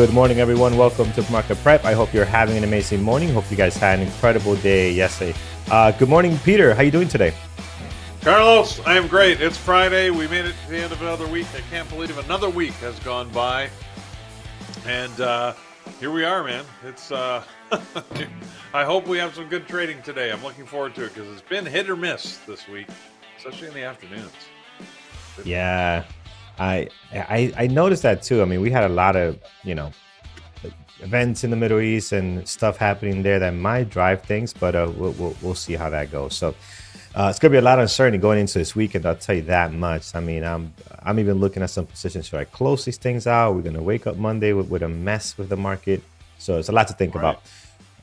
Good morning, everyone. Welcome to PreMarket Prep. I hope you're having an amazing morning. Hope you guys had an incredible day yesterday. Good morning, Peter. How you doing today? Carlos, I am great. It's Friday. We made it to the end of another week. I can't believe another week has gone by. And here we are, man. It's I hope we have some good trading today. I'm looking forward to it because it's been hit or miss this week, especially in the afternoons. Yeah, I noticed that too. I mean, we had a lot of, like events in the Middle East and stuff happening there that might drive things, but we'll see how that goes. So it's gonna be a lot of uncertainty going into this weekend. I'll tell you that much. I mean, I'm even looking at some positions. Should I close these things out? We're gonna wake up Monday with a mess with the market. So it's a lot to think about.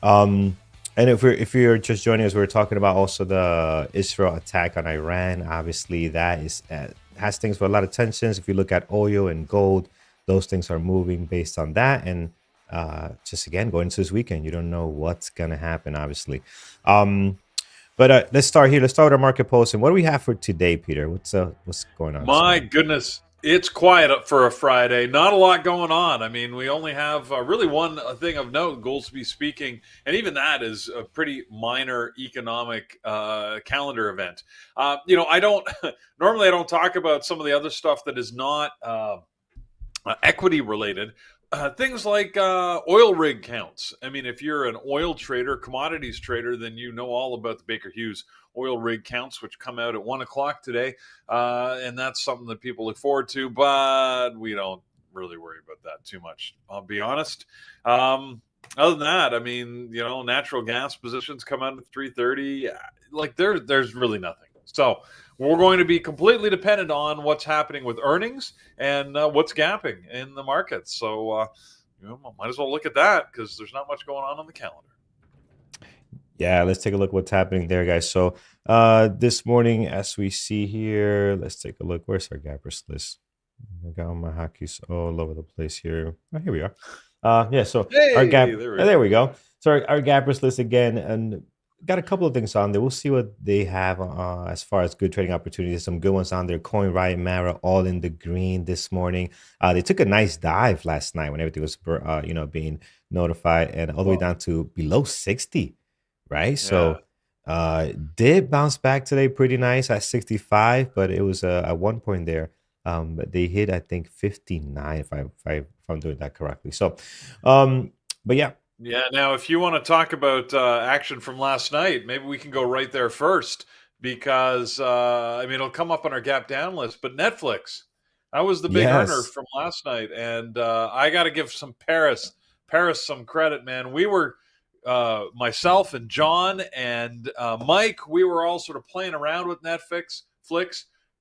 And if you're just joining us, we're talking about also the Israel attack on Iran. Obviously, that is has things with a lot of tensions. If you look at oil and gold, those things are moving based on that. And just again, going into this weekend, you don't know what's gonna happen, obviously. But let's start here. Let's start with our market post. And what do we have for today, Peter? What's going on? My goodness, it's quiet up for a Friday. Not a lot going on. I mean, we only have really one thing of note, Goolsby speaking, and even that is a pretty minor economic calendar event. I don't normally I don't talk about some of the other stuff that is not equity related. Things like oil rig counts. I mean, if you're an oil trader, commodities trader, then you know all about the Baker Hughes oil rig counts, which come out at 1 o'clock today. And that's something that people look forward to, but we don't really worry about that too much, I'll be honest. Other than that, I mean, natural gas positions come out at 3:30. Like there's really nothing. So we're going to be completely dependent on what's happening with earnings and what's gapping in the markets. So, might as well look at that because there's not much going on the calendar. Yeah, let's take a look at what's happening there, guys. So this morning, as we see here, let's take a look. Where's our gappers list? I got my hockeys all over the place here. Oh, here we are. Yeah, so our gap. There we go. So our gappers list again, and got a couple of things on there. We'll see what they have as far as good trading opportunities. Some good ones on there. Coin, Riot, Mara, all in the green this morning. They took a nice dive last night when everything was, being notified, and all the way down to below 60, right? Yeah. So did bounce back today pretty nice at 65, but it was at one point there. But they hit, I think, 59, if I'm doing that correctly. So, but yeah. Yeah, now if you want to talk about action from last night, maybe we can go right there first because, it'll come up on our gap down list, but Netflix, that was the big earner from last night. And I got to give Paris some credit, man. We were, myself and John and Mike, we were all sort of playing around with Netflix,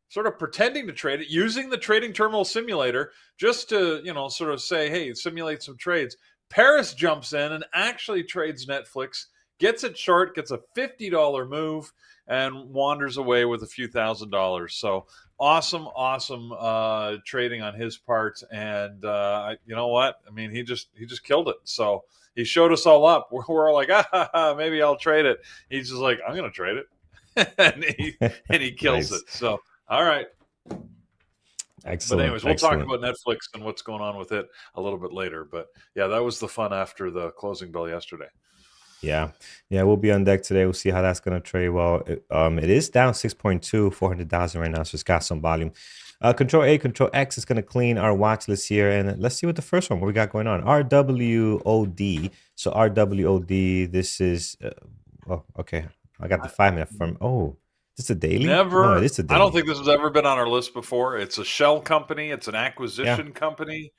sort of pretending to trade it, using the trading terminal simulator just to, sort of say, hey, simulate some trades. Paris jumps in and actually trades Netflix, gets it short, gets a $50 move, and wanders away with a few $1,000s. So awesome trading on his part. And you know what? I mean, he just killed it. So he showed us all up. We're all like, maybe I'll trade it. He's just like, I'm going to trade it, and he kills it. So all right. Excellent. But anyways, we'll talk about Netflix and what's going on with it a little bit later. But yeah, that was the fun after the closing bell yesterday. Yeah, we'll be on deck today. We'll see how that's going to trade. Well, it is down 6.2, 400,000 right now, so it's got some volume. Control A, Control X is going to clean our watch list here, and let's see what the first one, what we got going on. RWOD. So RWOD, this is, okay. I got the 5-minute from, this is a daily? Never. No, it is a daily. I don't think this has ever been on our list before. It's a shell company. It's an acquisition company.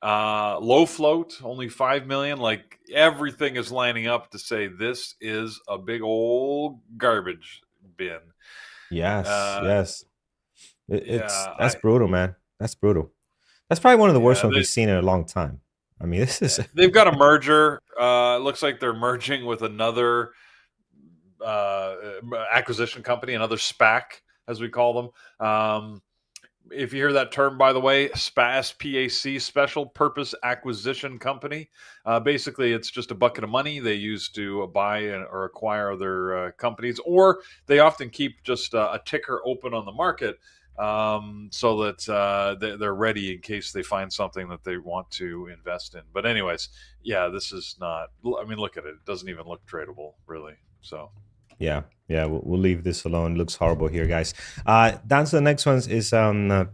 Low float, only 5 million. Like everything is lining up to say this is a big old garbage bin. Yes. That's brutal, man. That's brutal. That's probably one of the worst ones we've seen in a long time. I mean, this is. They've got a merger. It looks like they're merging with another acquisition company, another SPAC, as we call them. If you hear that term, by the way, SPAC, Special Purpose Acquisition Company, basically it's just a bucket of money they use to buy or acquire other companies, or they often keep just a ticker open on the market so that they're ready in case they find something that they want to invest in. But anyways, yeah, this is not. I mean, look at it; it doesn't even look tradable, really. So Yeah, yeah, we'll leave this alone. It looks horrible here, guys. Down to the next ones is PARA,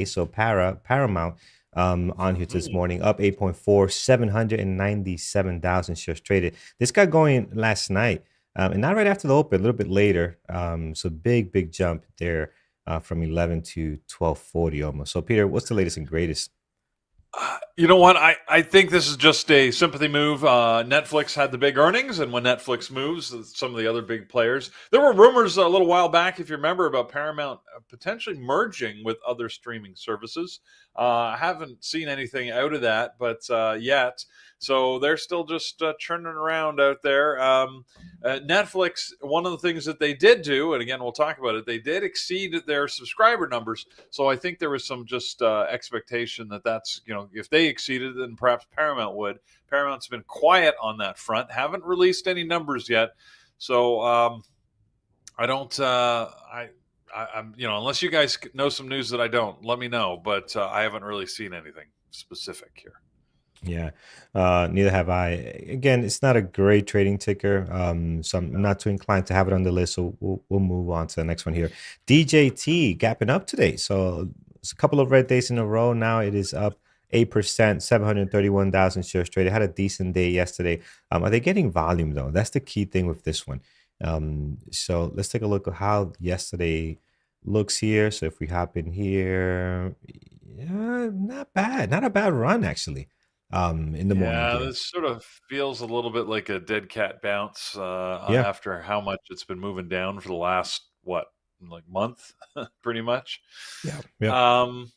so Paramount, on here this morning, up 8.4, 797,000 shares traded. This got going last night, and not right after the open, a little bit later. So big jump there from 11 to 1240 almost. So Peter, what's the latest and greatest? You know what? I think this is just a sympathy move. Netflix had the big earnings, and when Netflix moves, some of the other big players. There were rumors a little while back, if you remember, about Paramount potentially merging with other streaming services. I haven't seen anything out of that, but yet. So they're still just churning around out there. Netflix, one of the things that they did do, and again, we'll talk about it, they did exceed their subscriber numbers. So I think there was some just expectation that that's, if they exceeded, then perhaps Paramount would. Paramount's been quiet on that front, haven't released any numbers yet. So I don't, I'm, unless you guys know some news that I don't, let me know. But I haven't really seen anything specific here. Yeah, neither have I. Again, it's not a great trading ticker, so I'm not too inclined to have it on the list. So we'll move on to the next one here. DJT gapping up today, so it's a couple of red days in a row. Now it is up 8%, 731,000 shares traded. Had a decent day yesterday. Are they getting volume though? That's the key thing with this one. So let's take a look at how yesterday looks here. So if we hop in here, yeah, not bad, not a bad run actually in the morning Yeah, here. this sort of feels a little bit like a dead cat bounce Yeah. after how much it's been moving down for the last, what, like month, pretty much. Yeah. Yeah. Um,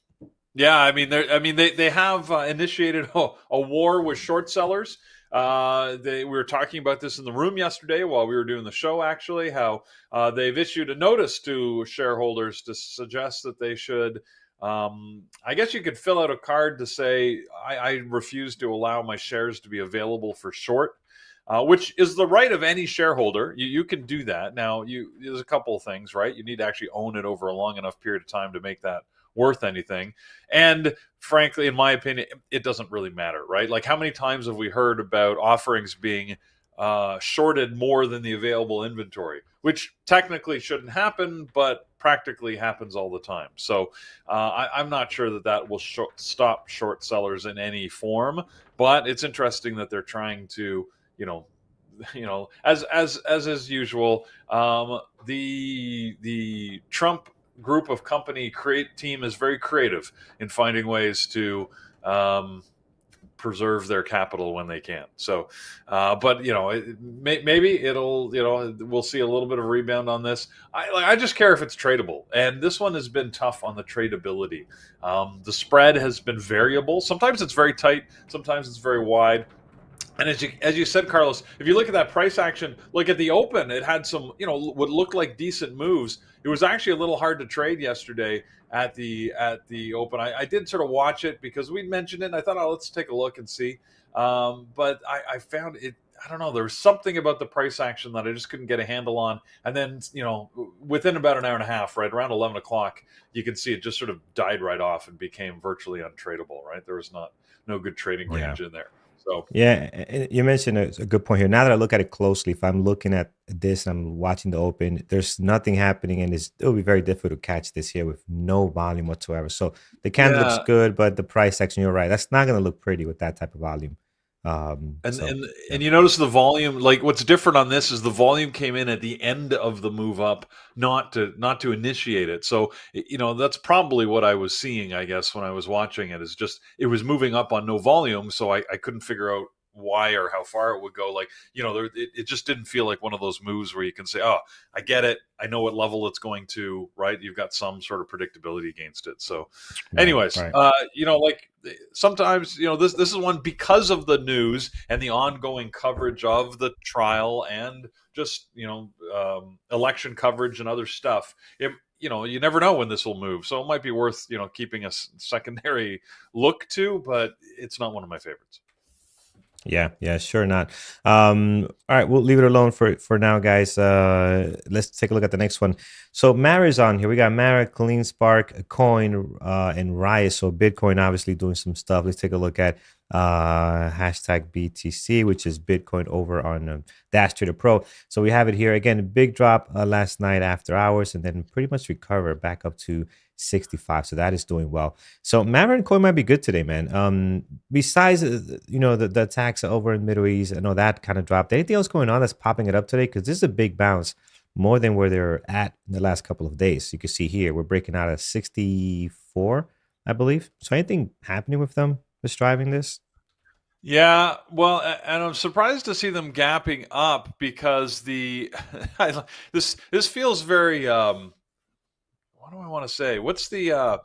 yeah, they have initiated a war with short sellers. We were talking about this in the room yesterday while we were doing the show. Actually, how they've issued a notice to shareholders to suggest that they should. I guess you could fill out a card to say I refuse to allow my shares to be available for short. Which is the right of any shareholder. You can do that. Now, there's a couple of things, right? You need to actually own it over a long enough period of time to make that worth anything. And frankly, in my opinion, it doesn't really matter, right? Like, how many times have we heard about offerings being shorted more than the available inventory, which technically shouldn't happen, but practically happens all the time. So I'm not sure that will stop short sellers in any form, but it's interesting that they're trying to, you know, as is usual, the Trump group of company team is very creative in finding ways to preserve their capital when they can. So, but maybe it'll, we'll see a little bit of a rebound on this. I just care if it's tradable, and this one has been tough on the tradability. The spread has been variable. Sometimes it's very tight. Sometimes it's very wide. And as you said, Carlos, if you look at that price action, look at the open, it had some, what looked like decent moves. It was actually a little hard to trade yesterday at the open. I did sort of watch it because we mentioned it, and I thought, oh, let's take a look and see. But I found it. I don't know. There was something about the price action that I just couldn't get a handle on. And then, within about an hour and a half, right around 11 o'clock, you can see it just sort of died right off and became virtually untradeable. Right, there was no good trading Yeah. range in there. So yeah, and you mentioned a good point here. Now that I look at it closely, if I'm looking at this and I'm watching the open, there's nothing happening, and it'll be very difficult to catch this here with no volume whatsoever. So the candle looks good, but the price action, you're right, that's not going to look pretty with that type of volume. And you notice the volume, like what's different on this is the volume came in at the end of the move up, not to initiate it. So that's probably what I was seeing, I guess, when I was watching it, is just it was moving up on no volume, so I couldn't figure out why or how far it would go. Like, it just didn't feel like one of those moves where you can say, oh, I get it, I know what level it's going to, right? You've got some sort of predictability against it. So anyways, right. like sometimes, this is one, because of the news and the ongoing coverage of the trial and just election coverage and other stuff, you never know when this will move, so it might be worth keeping a secondary look to, but it's not one of my favorites. Yeah, sure not. All right, we'll leave it alone for now, guys. Let's take a look at the next one. So Mara's on here. We got Mara, Clean Spark, Coin, and Riot. So Bitcoin obviously doing some stuff. Let's take a look at hashtag BTC, which is Bitcoin over on Dash Trader Pro. So we have it here again. A big drop last night after hours, and then pretty much recover back up to 65. So that is doing well. So Mara and Coin might be good today, man. Besides the attacks over in the Middle East, I know that kind of dropped. Anything else going on that's popping it up today? Because this is a big bounce, more than where they're at in the last couple of days. You can see here we're breaking out at 64, I believe. So anything happening with them that's driving this? Yeah, well, and I'm surprised to see them gapping up because this feels very what do I want to say? What's the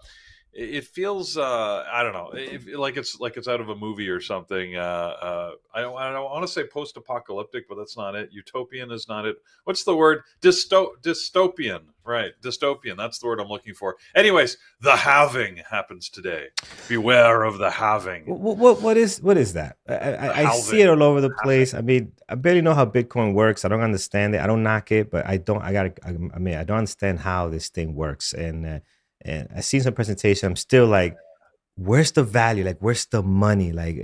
it feels I don't know, like it's out of a movie or something. I don't want to say post-apocalyptic, but that's not it. Utopian is not it. What's the word? Dystopian, right? Dystopian. That's the word I'm looking for. Anyways, the halving happens today. Beware of the halving. What is that? I see it all over the place. I mean, I barely know how Bitcoin works. I don't understand it. I don't knock it, but I don't. I don't understand how this thing works. And I seen some presentation. I'm still like, where's the value? Like, where's the money? Like,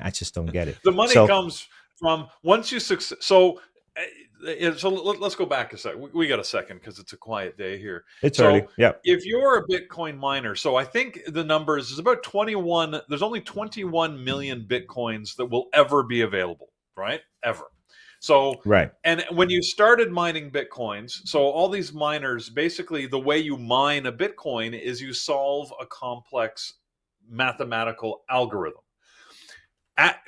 I just don't get it. The money So comes from once you succeed. So let's go back a sec. We got a second because it's a quiet day here. it's early. So Yeah. if you're a Bitcoin miner, so I think the numbers is about 21. There's only 21 million Bitcoins that will ever be available, right? Ever. So, Right. and when you started mining Bitcoins, so all these miners, basically the way you mine a Bitcoin is you solve a complex mathematical algorithm.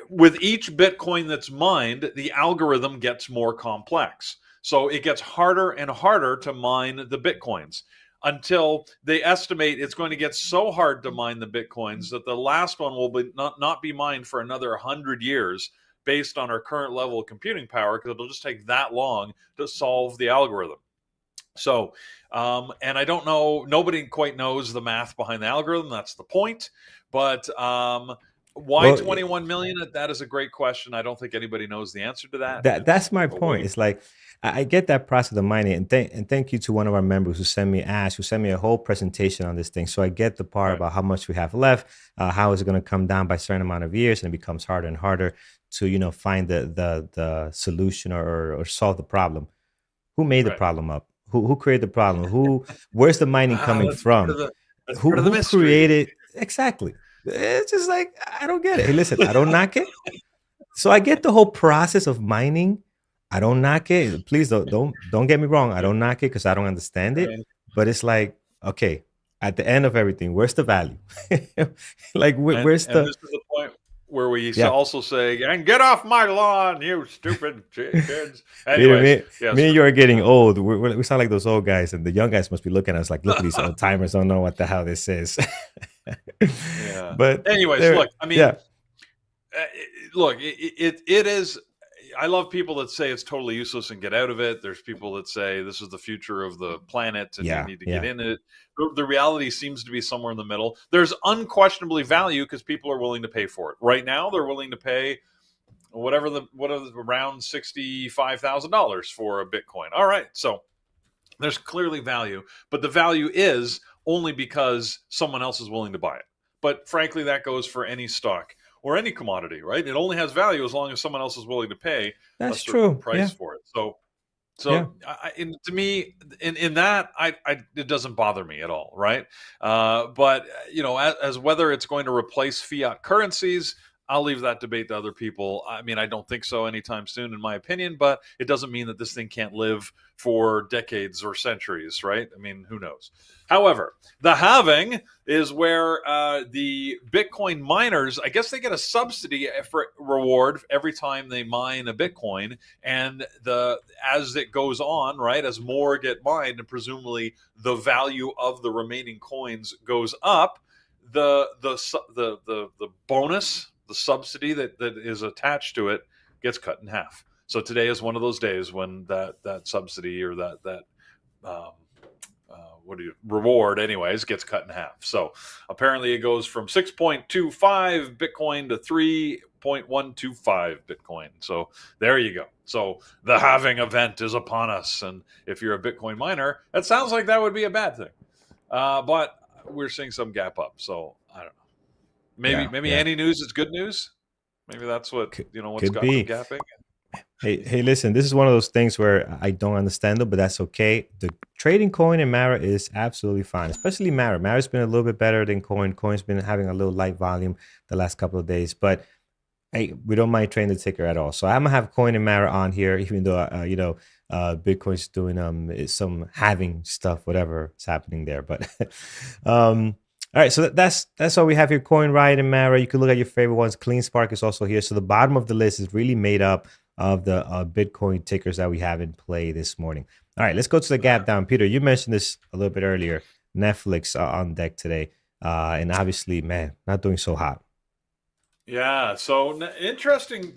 With each Bitcoin that's mined, the algorithm gets more complex. So it gets harder and harder to mine the Bitcoins until they estimate it's going to get so hard to mine the Bitcoins that the last one will not be mined for another 100 years based on our current level of computing power, because it'll just take that long to solve the algorithm. So, and I don't know, nobody quite knows the math behind the algorithm. That's the point. But why Well, 21 million? That is a great question. I don't think anybody knows the answer to that. that's my But we point. It's like I get that process of mining, and thank you to one of our members who sent me who sent me a whole presentation on this thing. So I get the part right, about how much we have left, how is it going to come down by a certain amount of years, and it becomes harder and harder to find the solution or solve the problem. Who made the right. problem up? Who created the problem? Where's the mining coming That's part of from? the that's part of the Who mystery. created exactly? It's just like I don't get it. Hey, listen, I don't knock it. So I get the whole process of mining. I don't knock it. Please don't get me wrong. I don't knock it because I don't understand it. Right. But it's like, okay, at the end of everything, where's the value? Like where's And the this is the point where we yeah? also say, "And get off my lawn, you stupid kids." Me, Anyways, me, yes, me and you are getting old. We sound like those old guys, and the young guys must be looking at us like, look at these old timers. Don't know what the hell this is. yeah. But Anyways, there, look, I mean, yeah, uh, look, it is. I love people that say it's totally useless and get out of it. There's people that say this is the future of the planet and you yeah, need to get yeah. in it. The reality seems to be somewhere in the middle. There's unquestionably value because people are willing to pay for it. Right now, they're willing to pay around $65,000 for a Bitcoin. All right, so there's clearly value, but the value is only because someone else is willing to buy it. But frankly, that goes for any stock or any commodity, right? It only has value as long as someone else is willing to pay a That's certain true. price Yeah, for it. So, yeah. to me, in that, it doesn't bother me at all, right? But as whether it's going to replace fiat currencies, I'll leave that debate to other people. I mean, I don't think so anytime soon, in my opinion. But it doesn't mean that this thing can't live for decades or centuries, right? I mean, who knows? However, the halving is where the Bitcoin miners, I guess, they get a subsidy for reward every time they mine a Bitcoin, and as it goes on, right, as more get mined, and presumably the value of the remaining coins goes up, the bonus, the subsidy that is attached to it, gets cut in half. So today is one of those days when that subsidy or that um, what do you reward anyways gets cut in half. So apparently it goes from 6.25 Bitcoin to 1.125 Bitcoin. So there you go. So the halving event is upon us. And if you're a Bitcoin miner, that sounds like that would be a bad thing. But we're seeing some gap up. So I don't know. Maybe any news is good news. Maybe that's what, what's Could got them be. gapping. Hey, listen, this is one of those things where I don't understand it, but that's okay. The trading coin and Mara is absolutely fine, especially Mara. Mara's been a little bit better than coin. Coin's been having a little light volume the last couple of days, but hey, we don't mind trading the ticker at all. So I'm gonna have coin and Mara on here, even though Bitcoin's doing some halving stuff, whatever is happening there. But all right, so that's all we have here. Coin, Riot, and Mara. You can look at your favorite ones. CleanSpark is also here. So the bottom of the list is really made up of the Bitcoin tickers that we have in play this morning. All right, let's go to the gap down. Peter, you mentioned this a little bit earlier. Netflix on deck today, and obviously, man, not doing so hot. Yeah, so interesting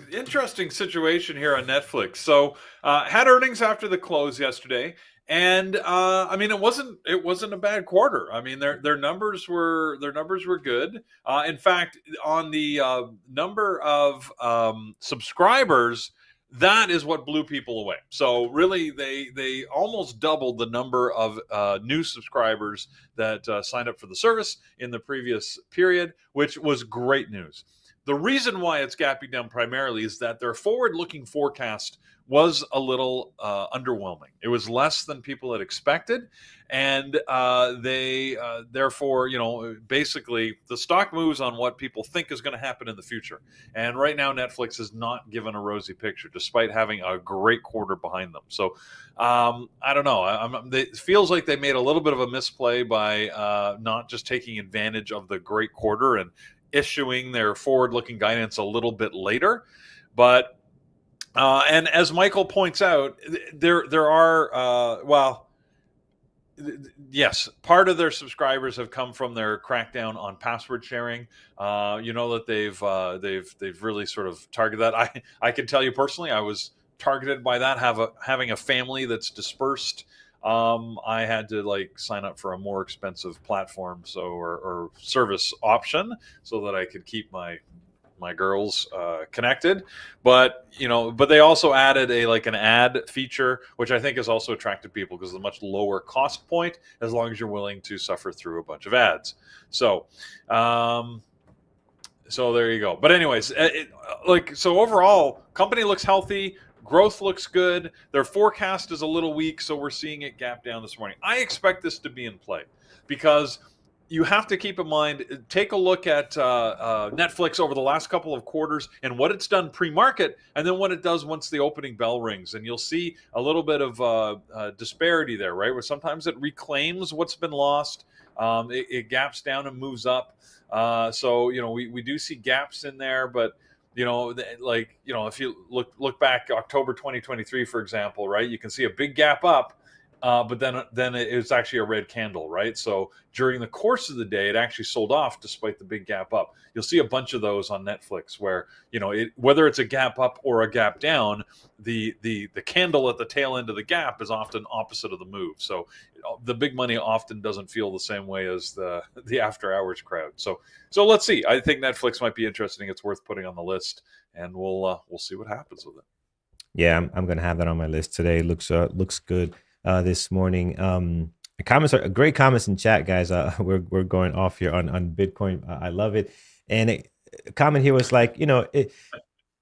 situation here on Netflix. So had earnings after the close yesterday, and I mean it wasn't a bad quarter. I mean their numbers were good. In fact, on the number of subscribers, that is what blew people away. So really, they almost doubled the number of new subscribers that signed up for the service in the previous period, which was great news. The reason why it's gapping down primarily is that their forward-looking forecast was a little underwhelming. It was less than people had expected, and they therefore, basically the stock moves on what people think is going to happen in the future. And right now, Netflix is not given a rosy picture, despite having a great quarter behind them. So I don't know. It feels like they made a little bit of a misplay by not just taking advantage of the great quarter and issuing their forward-looking guidance a little bit later. But and as Michael points out, there are yes, part of their subscribers have come from their crackdown on password sharing. That they've really sort of targeted that. I can tell you personally, I was targeted by that. Having a family that's dispersed. I had to sign up for a more expensive platform, or service option, so that I could keep my girls connected. But they also added an ad feature, which I think has also attracted people because it's a much lower cost point as long as you're willing to suffer through a bunch of ads. So there you go. But anyways, so overall, company looks healthy. Growth looks good. Their forecast is a little weak, so we're seeing it gap down this morning. I expect this to be in play because you have to keep in mind, take a look at Netflix over the last couple of quarters and what it's done pre-market, and then what it does once the opening bell rings. And you'll see a little bit of disparity there, right? Where sometimes it reclaims what's been lost. It gaps down and moves up. So we do see gaps in there, but if you look back October 2023, for example, right, you can see a big gap up, but then it's actually a red candle, right? So during the course of the day, it actually sold off despite the big gap up. You'll see a bunch of those on Netflix where whether it's a gap up or a gap down, the candle at the tail end of the gap is often opposite of the move. So the big money often doesn't feel the same way as the after hours crowd. So let's see. I think Netflix might be interesting. It's worth putting on the list, and we'll see what happens with it. Yeah, I'm gonna have that on my list today. Looks good this morning. Comments are great comments in chat, guys. We're going off here on Bitcoin. I love it. And a comment here was the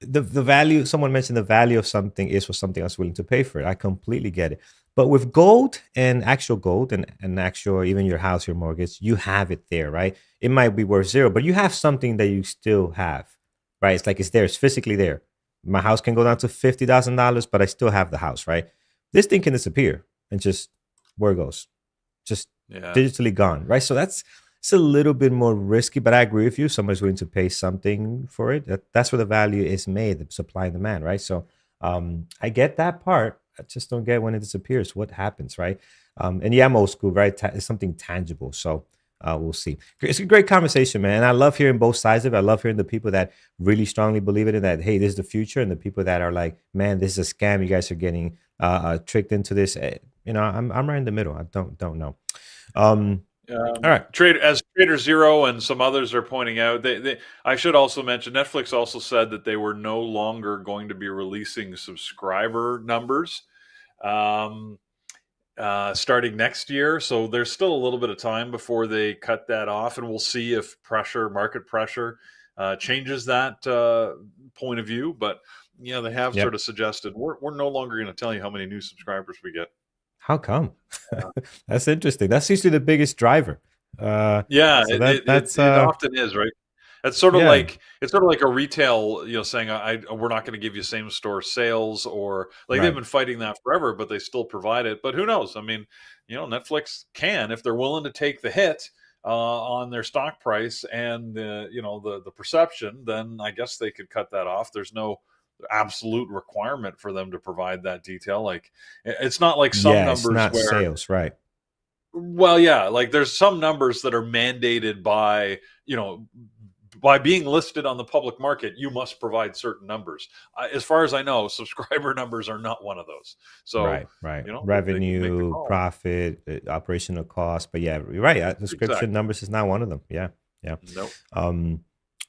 value. Someone mentioned the value of something is what something else willing to pay for it. I completely get it. But with gold and actual, even your house, your mortgage, you have it there, right? It might be worth zero, but you have something that you still have, right? It's there. It's physically there. My house can go down to $50,000, but I still have the house, right? This thing can disappear and just where it goes, just digitally gone, right? So it's a little bit more risky, but I agree with you. Somebody's willing to pay something for it. That's where the value is made, the supply and demand, right? So I get that part. I just don't get when it disappears. What happens, right? And yeah, I'm old school, right? It's something tangible. So we'll see. It's a great conversation, man. And I love hearing both sides of it. I love hearing the people that really strongly believe in it, that, hey, this is the future, and the people that are like, man, this is a scam. You guys are getting tricked into this. I'm right in the middle. I don't know. All right. As Trader Zero and some others are pointing out, I should also mention Netflix also said that they were no longer going to be releasing subscriber numbers um, starting next year. So there's still a little bit of time before they cut that off, and we'll see if market pressure, changes that point of view. But they have sort Yep. of suggested we're no longer going to tell you how many new subscribers we get. How come? Uh, That's interesting. That's usually the biggest driver. Yeah, So that's it often is, right? yeah, It's sort of like a retail, saying we're not going to give you same store sales, or like they've right. been fighting that forever, but they still provide it. But who knows? I mean, Netflix can, if they're willing to take the hit on their stock price and the perception, then I guess they could cut that off. There's no absolute requirement for them to provide that detail. Like it's not like some Yeah, it's numbers not where, sales, right? well, yeah, like there's some numbers that are mandated by, by being listed on the public market, you must provide certain numbers. As far as I know, subscriber numbers are not one of those. So, Right, right. they can make the Revenue, call. profit, operational cost. But yeah, you're right. Subscription Exactly. numbers is not one of them. Yeah, yeah. Nope.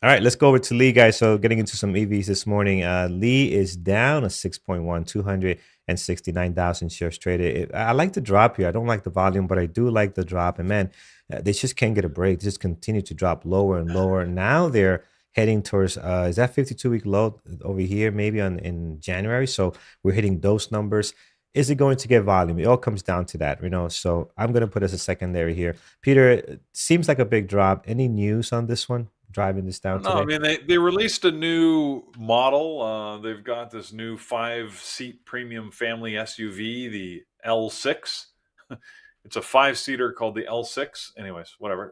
All right, let's go over to Lee, guys. So getting into some EVs this morning. Lee is down a 6.1, 269,000 shares traded. I like the drop here. I don't like the volume, but I do like the drop. And man, they just can't get a break. They just continue to drop lower and lower. Now they're heading towards is that 52-week low over here, maybe in January. So we're hitting those numbers. Is it going to get volume? It all comes down to that, So I'm going to put as a secondary here. Peter, it seems like a big drop. Any news on this one driving this down No, I today? mean they released a new model. They've got this new 5-seat premium family SUV, the L6. It's a 5-seater called the L6. Anyways, whatever.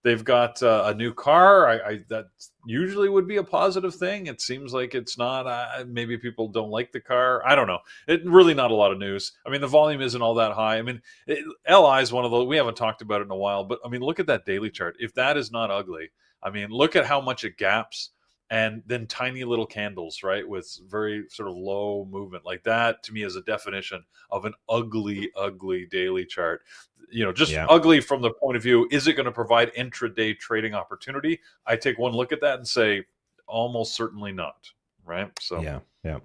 They've got a new car. That usually would be a positive thing. It seems like it's not. Maybe people don't like the car. I don't know. It really not a lot of news. I mean, the volume isn't all that high. I mean, LI is one of those. We haven't talked about it in a while, but I mean, look at that daily chart. If that is not ugly, I mean, look at how much it gaps, and then tiny little candles, right, with very sort of low movement. Like that to me is a definition of an ugly, ugly daily chart. Just Yeah, ugly from the point of view, is it going to provide intraday trading opportunity? I take one look at that and say, almost certainly not, right? So, yeah, yeah.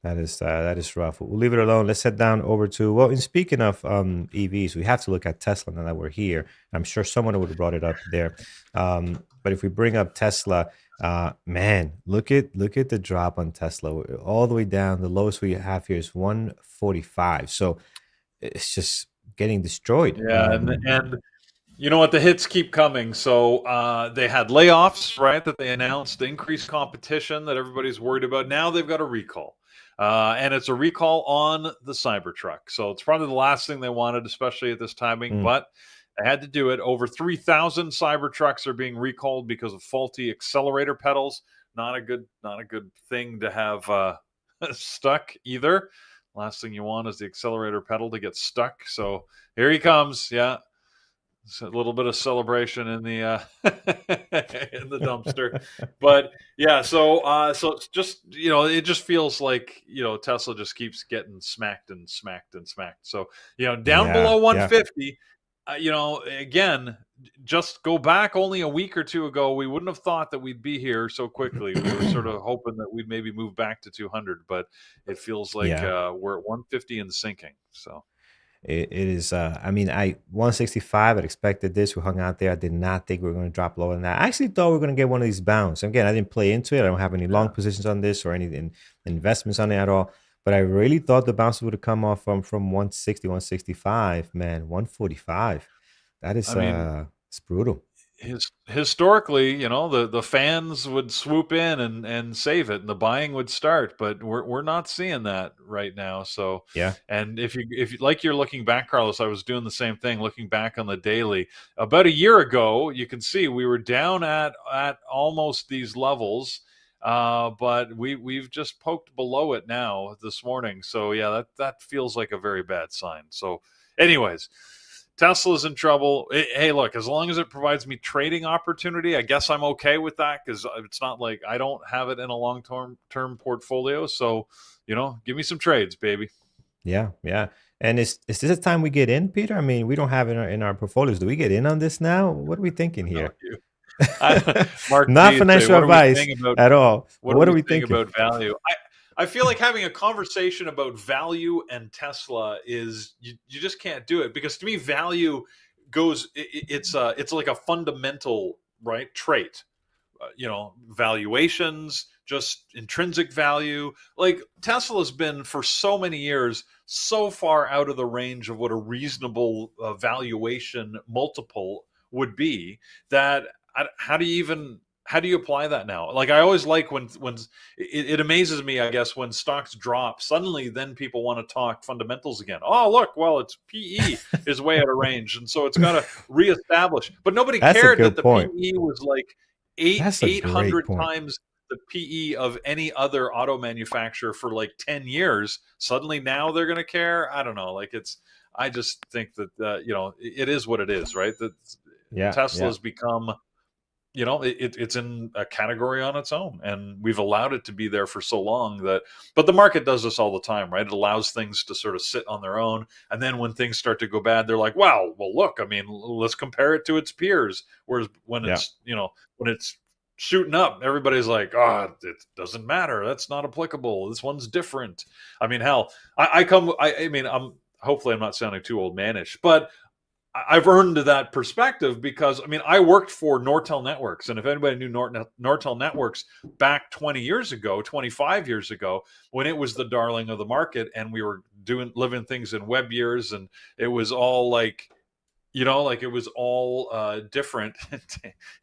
That is rough. We'll leave it alone. Let's head down over to and speaking of EVs, we have to look at Tesla now that we're here. I'm sure someone would have brought it up there. But if we bring up Tesla, man, look at the drop on Tesla all the way down. The lowest we have here is 145. So it's just getting destroyed. yeah, and you know what? The hits keep coming. So they had layoffs, right? That they announced, increased competition that everybody's worried about. Now they've got a recall. And it's a recall on the Cybertruck. So it's probably the last thing they wanted, especially at this timing, Mm, but they had to do it. Over 3,000 Cybertrucks are being recalled because of faulty accelerator pedals. Not a good thing to have stuck either. Last thing you want is the accelerator pedal to get stuck. So here he comes. Yeah, it's a little bit of celebration in the in the dumpster, but yeah. So it's just it just feels like Tesla just keeps getting smacked and smacked and smacked. So down yeah, below yeah. 150. Again, just go back only a week or two ago, we wouldn't have thought that we'd be here so quickly. We were sort of hoping that we'd maybe move back to 200, but it feels like Yeah. we're at 150 and sinking. So. It is. I mean, I 165. I expected this. We hung out there. I did not think we were going to drop lower than that. I actually thought we were going to get one of these bounce. Again, I didn't play into it. I don't have any long positions on this or any investments on it at all. But I really thought the bounce would have come off from 160, 165. Man, 145. That is I mean, it's brutal. historically, the fans would swoop in and save it, and the buying would start. But we're not seeing that right now. So, Yeah. and if you like, you're looking back, Carlos, I was doing the same thing, looking back on the daily. About a year ago, you can see we were down at almost these levels. But we've just poked below it now this morning. So yeah, that feels like a very bad sign. So, anyways. Tesla's in trouble. Hey, look, as long as it provides me trading opportunity, I guess I'm okay with that, because it's not like I don't have it in a long-term portfolio. So, give me some trades, baby. Yeah, yeah. And is this a time we get in, Peter? I mean, we don't have it in our portfolios. Do we get in on this now? What are we thinking No, here? Mark Not G say, financial what are we advice saying about at all. But what are what are we we saying thinking? about value? I feel like having a conversation about value and Tesla is you just can't do it, because to me value goes it's like a fundamental, right, trait. Valuations, just intrinsic value. Like Tesla's been for so many years so far out of the range of what a reasonable valuation multiple would be, that how do you even how do you apply that now? Like I always like when it amazes me, I guess, when stocks drop suddenly, then people want to talk fundamentals again. Oh look, well, it's PE is way out of range, and so it's got to reestablish. But nobody That's a cared that good the point. PE was like That's a eight great hundred point. times the PE of any other auto manufacturer for like 10 years. Suddenly now they're going to care. I don't know. Like it's. I just think that it is what it is, right? That Yeah, yeah, Tesla's become, it's in a category on its own, and we've allowed it to be there for so long that. But the market does this all the time, right? It allows things to sort of sit on their own, and then when things start to go bad, they're like, "Wow, well, look, I mean, let's compare it to its peers." Whereas when yeah. it's shooting up, everybody's like, "Oh, it doesn't matter. That's not applicable. This one's different." I mean, hell, I mean, hopefully I'm not sounding too old manish, but I've earned that perspective because, I mean, I worked for Nortel Networks, and if anybody knew Nortel Networks back 20 years ago, 25 years ago, when it was the darling of the market, and we were living things in web years, and it was all like, like it was all different.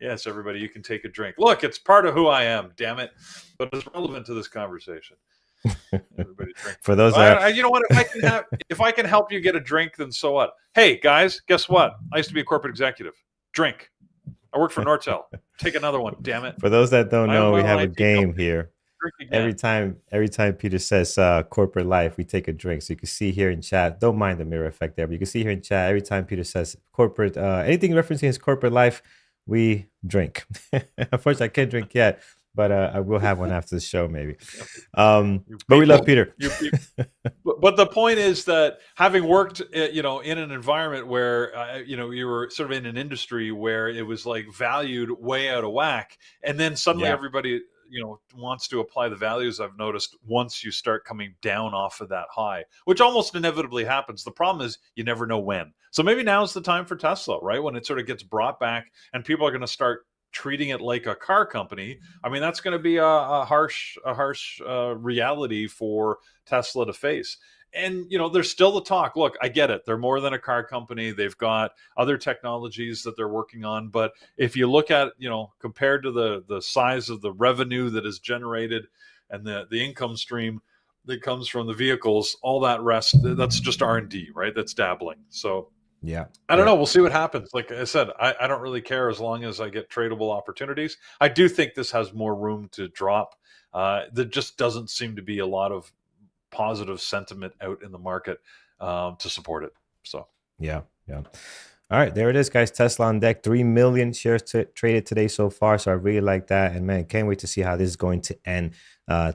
Yes, everybody, you can take a drink. Look, it's part of who I am. Damn it, but it's relevant to this conversation. Everybody drink. For those that You know what? If I can help you get a drink, then so what? Hey guys, guess what? I used to be a corporate executive. Drink. I worked for Nortel. Take another one. Damn it. for those that don't I own know, my we own have a IT game company. here. Drink Every again. time, every time Peter says corporate life, we take a drink. So you can see here in chat. Don't mind the mirror effect there, but you can see here in chat every time Peter says corporate, anything referencing his corporate life, we drink. Unfortunately, I can't drink yet, but I will have one after the show maybe. You But we love people. Peter. But the point is that having worked, in an environment where, you were sort of in an industry where it was like valued way out of whack, and then suddenly Yeah, everybody, wants to apply the values. I've noticed once you start coming down off of that high, which almost inevitably happens. The problem is you never know when. So maybe now's the time for Tesla, right? When it sort of gets brought back, and people are going to start treating it like a car company. I mean, that's going to be a harsh reality for Tesla to face. And there's still the talk. Look, I get it. They're more than a car company. They've got other technologies that they're working on. But if you look at, compared to the size of the revenue that is generated and the income stream that comes from the vehicles, all that rest, that's just R&D, right? That's dabbling. So yeah, I don't yeah, know. We'll see what happens. Like I said, I don't really care as long as I get tradable opportunities. I do think this has more room to drop. There just doesn't seem to be a lot of positive sentiment out in the market to support it. So yeah, yeah. All right, there it is, guys. Tesla on deck. 3 million shares traded today so far. So I really like that. And man, can't wait to see how this is going to end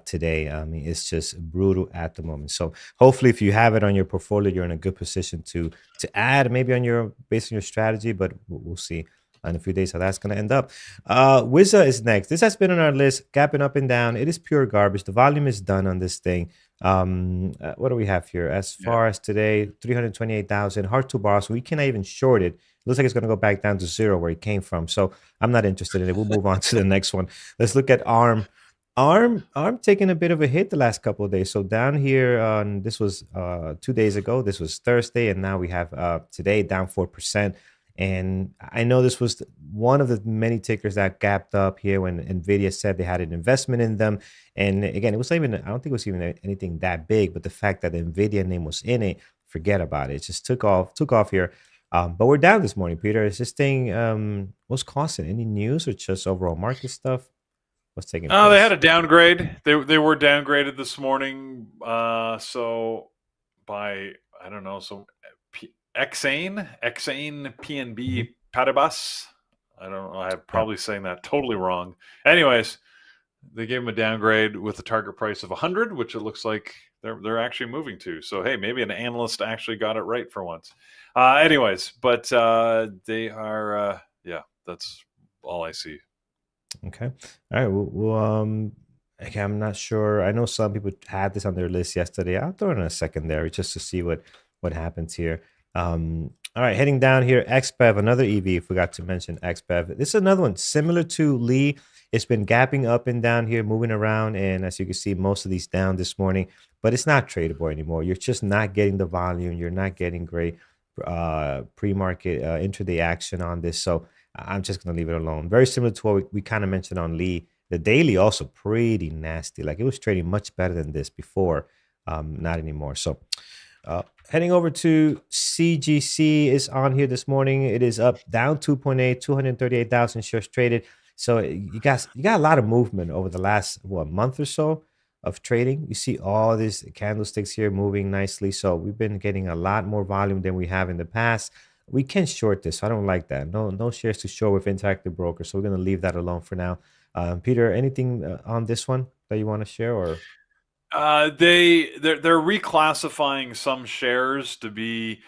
today. I mean, it's just brutal at the moment. So hopefully, if you have it on your portfolio, you're in a good position to add maybe on your based on your strategy. But we'll see in a few days how that's going to end up. Wizza is next. This has been on our list, gapping up and down. It is pure garbage. The volume is done on this thing. What do we have here? As yeah, far as today, 328,000, hard to borrow. So we cannot even short it. Looks like it's going to go back down to zero where it came from. So I'm not interested in it. We'll move on to the next one. Let's look at ARM. ARM taking a bit of a hit the last couple of days. So down here on this was 2 days ago. This was Thursday, and now we have today down 4%. And I know this was one of the many tickers that gapped up here when Nvidia said they had an investment in them. And again, it was not even, I don't think it was even anything that big, but the fact that the Nvidia name was in it, forget about it. It just took off here. But we're down this morning, Peter. Is this thing what's causing any news or just overall market stuff? What's taking they had place? a downgrade. They were downgraded this morning. So by I don't know, so Exane Hmm. PNB Paribas. I don't know. I'm Yeah. probably saying that totally wrong. Anyways, they gave him a downgrade with a target price of 100, which it looks like they're actually moving to. So hey, maybe an analyst actually got it right for once. Anyways, but they are yeah, that's all I see. Okay. All right. Okay, I'm not sure. I know some people had this on their list yesterday. I'll throw it in a secondary just to see what happens here. All right, heading down here, XBEV, another EV. Forgot to mention XBEV. This is another one similar to Lee. It's been gapping up and down here, moving around, and as you can see, most of these down this morning. But it's not tradable anymore. You're just not getting the volume. You're not getting great pre-market intraday action on this. So I'm just going to leave it alone. Very similar to what we kind of mentioned on Lee. The daily also pretty nasty. Like it was trading much better than this before, not anymore. So heading over to CGC is on here this morning. It is up down 2.8, 238,000 shares traded. So you got a lot of movement over the last month or so of trading. You see all these candlesticks here moving nicely. So we've been getting a lot more volume than we have in the past. We can short this. So I don't like that. No shares to short with Interactive Broker. So we're going to leave that alone for now. Peter, anything on this one that you want to share or? They're reclassifying some shares to be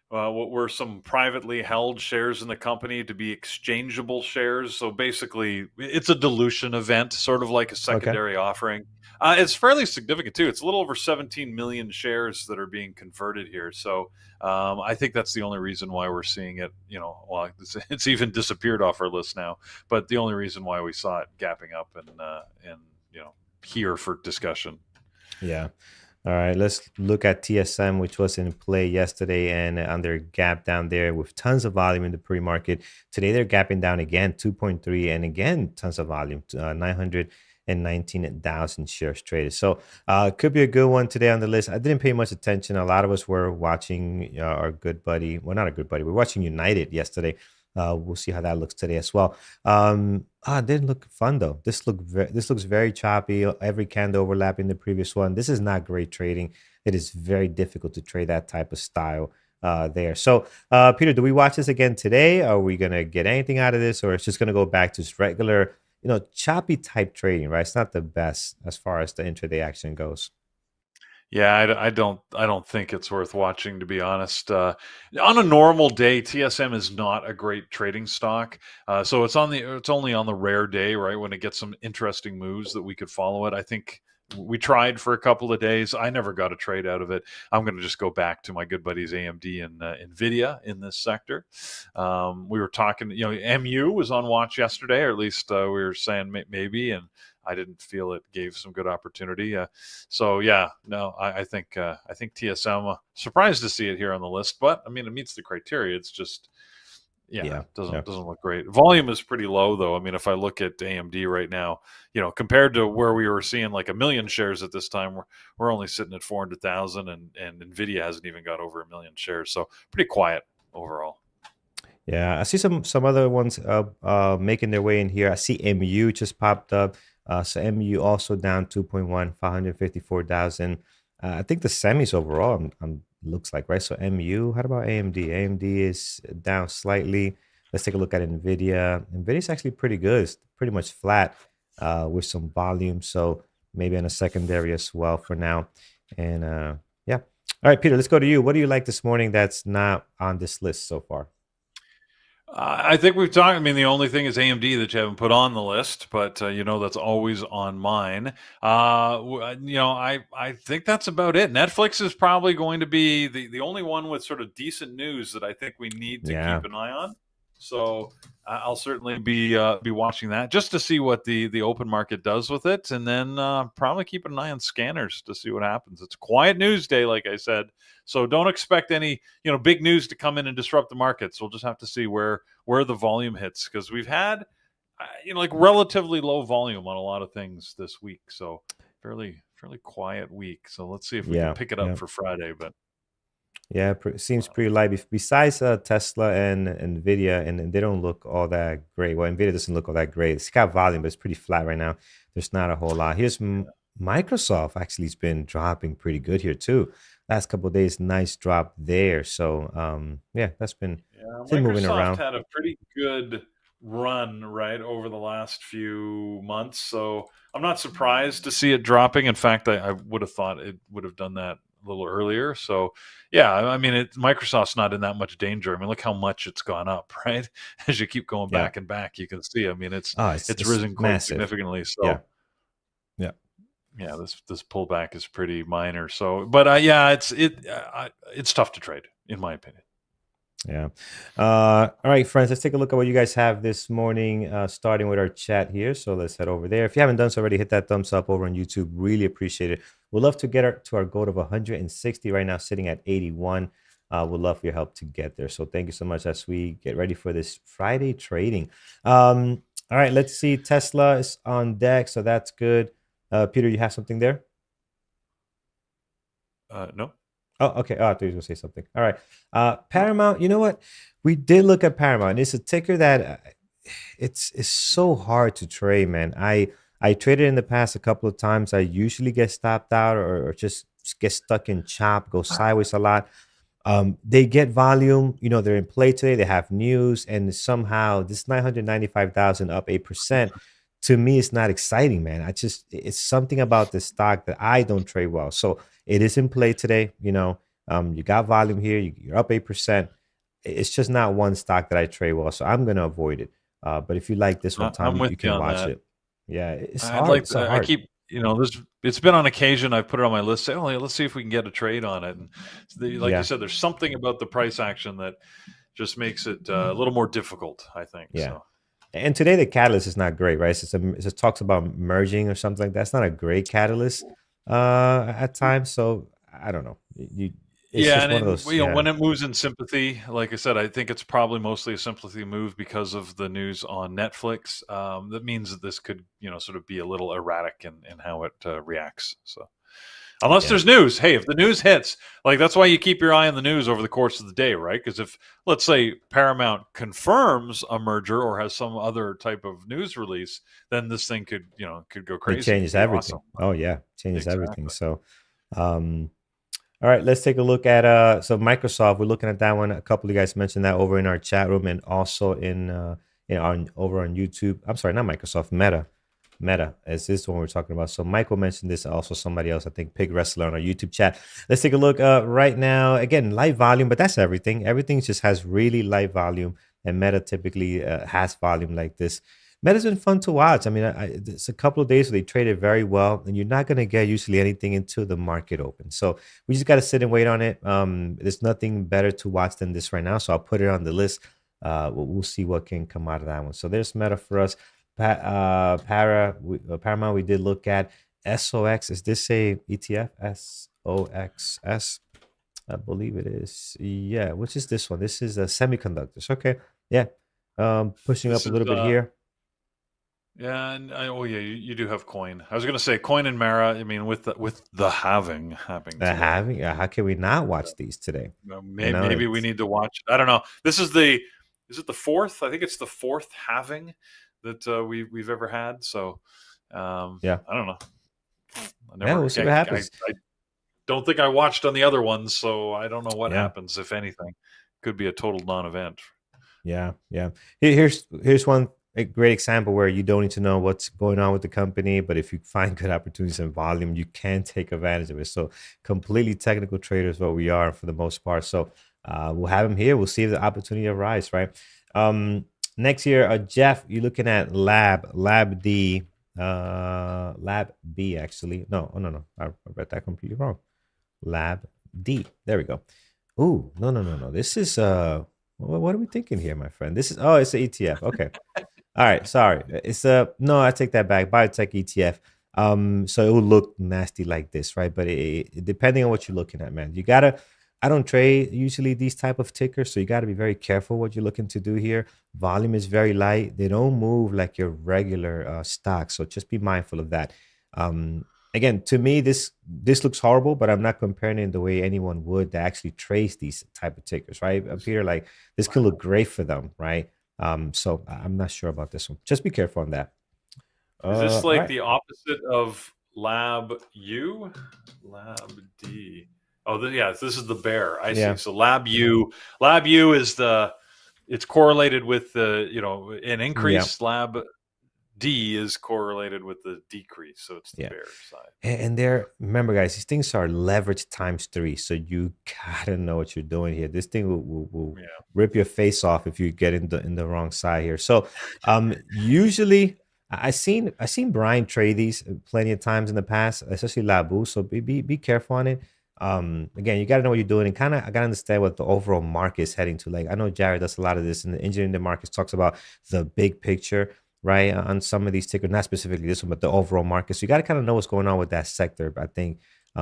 what were some privately held shares in the company to be exchangeable shares. So basically, it's a dilution event, sort of like a Okay. secondary offering. It's fairly significant too. It's a little over 17 million shares that are being converted here. So I think that's the only reason why we're seeing it. Well, it's even disappeared off our list now. But the only reason why we saw it gapping up and here for discussion. Yeah. All right. Let's look at TSM, which was in play yesterday and on their gap down there with tons of volume in the pre-market. Today they're gapping down again, 2.3, and again tons of volume, 919,000 shares traded. So could be a good one today on the list. I didn't pay much attention. A lot of us were watching our good buddy. Well, not a good buddy. We're watching United yesterday. We'll see how that looks today as well. It didn't look fun though. This looks very choppy. Every candle overlapping the previous one. This is not great trading. It is very difficult to trade that type of style there. So, Peter, do we watch this again today? Are we gonna get anything out of this, or it's just gonna go back to just regular, choppy type trading? Right? It's not the best as far as the intraday action goes. Yeah, I don't think it's worth watching, to be honest. On a normal day, TSM is not a great trading stock. So it's only on the rare day, right, when it gets some interesting moves that we could follow it. I think we tried for a couple of days. I never got a trade out of it. I'm going to just go back to my good buddies AMD and Nvidia in this sector. We were talking, MU was on watch yesterday, or at least we were saying maybe, and I didn't feel it gave some good opportunity. So yeah, no, I think TSM. Surprised to see it here on the list, but I mean it meets the criteria. It's just Yeah. doesn't look great. Volume is pretty low though. I mean, if I look at AMD right now, compared to where we were seeing like 1 million shares at this time, we're only sitting at 400,000, and Nvidia hasn't even got over 1 million shares. So pretty quiet overall. Yeah, I see some other ones making their way in here. I see MU just popped up. So MU also down 2.1, 554,000. I think the semis overall looks like, right? So MU, how about AMD? AMD is down slightly. Let's take a look at NVIDIA. NVIDIA is actually pretty good. It's pretty much flat with some volume. So maybe in a secondary as well for now. And yeah. All right, Peter, let's go to you. What do you like this morning that's not on this list so far? I think we've talked. I mean, the only thing is AMD that you haven't put on the list, but that's always on mine. I think that's about it. Netflix is probably going to be the only one with sort of decent news that I think we need to Yeah. keep an eye on. So I'll certainly be watching that just to see what the open market does with it, and then probably keep an eye on scanners to see what happens. It's quiet news day, like I said, so don't expect any big news to come in and disrupt the markets. We'll just have to see where the volume hits, because we've had like relatively low volume on a lot of things this week. So fairly quiet week. So let's see if we can Yeah. pick it up Yeah. for Friday. But Yeah, seems pretty light. Besides Tesla and Nvidia, and they don't look all that great. Well, Nvidia doesn't look all that great. It's got volume, but it's pretty flat right now. There's not a whole lot. Here's Microsoft. Actually, has been dropping pretty good here too. Last couple of days, nice drop there. So yeah, that's been yeah, moving Microsoft around. had a pretty good run right over the last few months. So I'm not surprised to see it dropping. In fact, I would have thought it would have done that a little earlier. So yeah, I mean, Microsoft's not in that much danger. I mean, look how much it's gone up, right? As you keep going Yeah. back and back, you can see. I mean, Oh, it's it's risen quite massive. significantly. Yeah. So Yeah. yeah, this pullback is pretty minor. So, but yeah, it's tough to trade, in my opinion. Yeah. All right, friends, let's take a look at what you guys have this morning, starting with our chat here. So let's head over there. If you haven't done so already, hit that thumbs up over on YouTube. Really appreciate it. We'd love to get to our goal of 160 right now, sitting at 81. We'd love for your help to get there. So thank you so much as we get ready for this Friday trading. All right, let's see. Tesla is on deck, so that's good. Peter, you have something there? No. Oh, okay. Oh, I thought you were going to say something. All right. Paramount, you know what? We did look at Paramount. It's a ticker that it's so hard to trade, man. I traded in the past a couple of times. I usually get stopped out or just get stuck in chop, go sideways a lot. They get volume, they're in play today. They have news, and somehow this 995,000 up 8%. To me, it's not exciting, man. It's something about the stock that I don't trade well. So it is in play today. You got volume here. You're up 8%. It's just not one stock that I trade well. So I'm going to avoid it. But if you like this one, Tom, I'm with you you can on watch that. it. Yeah, it's I'd hard. like It's so to, I hard. keep, it's been on occasion I've put it on my list. Say, oh, let's see if we can get a trade on it. And like you Yeah. said, there's something about the price action that just makes it a little more difficult, I think. Yeah. So And today the catalyst is not great, right? It just talks about merging or something like that. That's not a great catalyst at times. So I don't know. It's yeah, just and one of those. when Yeah, it moves in sympathy, like I said, I think it's probably mostly a sympathy move because of the news on Netflix. That means that this could, sort of be a little erratic in how it reacts. So. Unless yeah, there's news. Hey, if the news hits, like that's why you keep your eye on the news over the course of the day, right? Because if, let's say, Paramount confirms a merger or has some other type of news release, then this thing could go it crazy. It'd changes be awesome. everything. Oh yeah, changes everything. Exactly. So, um, all right, let's take a look at so Microsoft. We're looking at that one. A couple of you guys mentioned that over in our chat room and also over on YouTube. I'm sorry, not Microsoft, Meta. Meta is this one we're talking about. So Michael mentioned this, also somebody else, I think Pig Wrestler on our YouTube chat. Let's take a look right now. Again, light volume, but that's everything. Everything just has really light volume, and Meta typically has volume like this. Meta's been fun to watch. I mean, it's a couple of days where they traded very well, and you're not going to get usually anything until the market opens. So we just got to sit and wait on it. There's nothing better to watch than this right now, so I'll put it on the list. We'll see what can come out of that one. So there's Meta for us. Paramount, we did look at SOX. Is this a ETF? SOXS? I believe it is. Yeah, which is this one? This is a semiconductors. Okay. Yeah. Pushing This up a is little bit here. yeah, and oh yeah, you do have coin. I was going to say coin and Mara. I mean, with the halving happening today. How can we not watch these today? Maybe we It's need to watch. I don't know. Is it the fourth? I think it's the fourth halving that we've ever had. So yeah. I don't know. Yeah, we'll see what happens. I don't think I watched on the other ones, so I don't know what Yeah. happens if anything. Could be a total non-event. Yeah, yeah. Here's one a great example where you don't need to know what's going on with the company, but if you find good opportunities and volume, you can take advantage of it. So completely technical traders, what we are for the most part. So we'll have them here. We'll see if the opportunity arise, right? Next year, Jeff, you're looking at Lab D, Lab B actually. No, oh, no. I read that completely wrong. Lab D. There we go. Ooh, no. This is what are we thinking here, my friend? It's an ETF. Okay. All right, sorry. It's a no, I take that back. Biotech ETF. So it will look nasty like this, right? But depending on what you're looking at, man, you gotta. I don't trade usually these type of tickers, so you got to be very careful what you're looking to do here. Volume is very light; they don't move like your regular stock, so just be mindful of that. Um, Again, to me, this looks horrible, but I'm not comparing it the way anyone would that actually trace these type of tickers, right? Peter, like this could look great for them, right? So I'm not sure about this one. Just be careful on that. Is this All like right. the opposite of Lab U? Lab D. Oh, yeah. This is the bear. I see. Yeah. So Lab U is the it's correlated with the, an increase. Yeah. Slab D is correlated with the decrease, so it's the Yeah. bear side. And there, remember, guys, these things are leverage times 3. So you gotta know what you're doing here. This thing will rip your face off if you get in the wrong side here. So usually I seen Brian trade these plenty of times in the past, especially Labu. So be careful on it. Again, you gotta know what you're doing, and kind of I gotta understand what the overall market is heading to. Like, I know Jared does a lot of this in the engineering the markets, talks about the big picture, right, on some of these tickers, not specifically this one, but the overall market. So you got to kind of know what's going on with that sector, I think,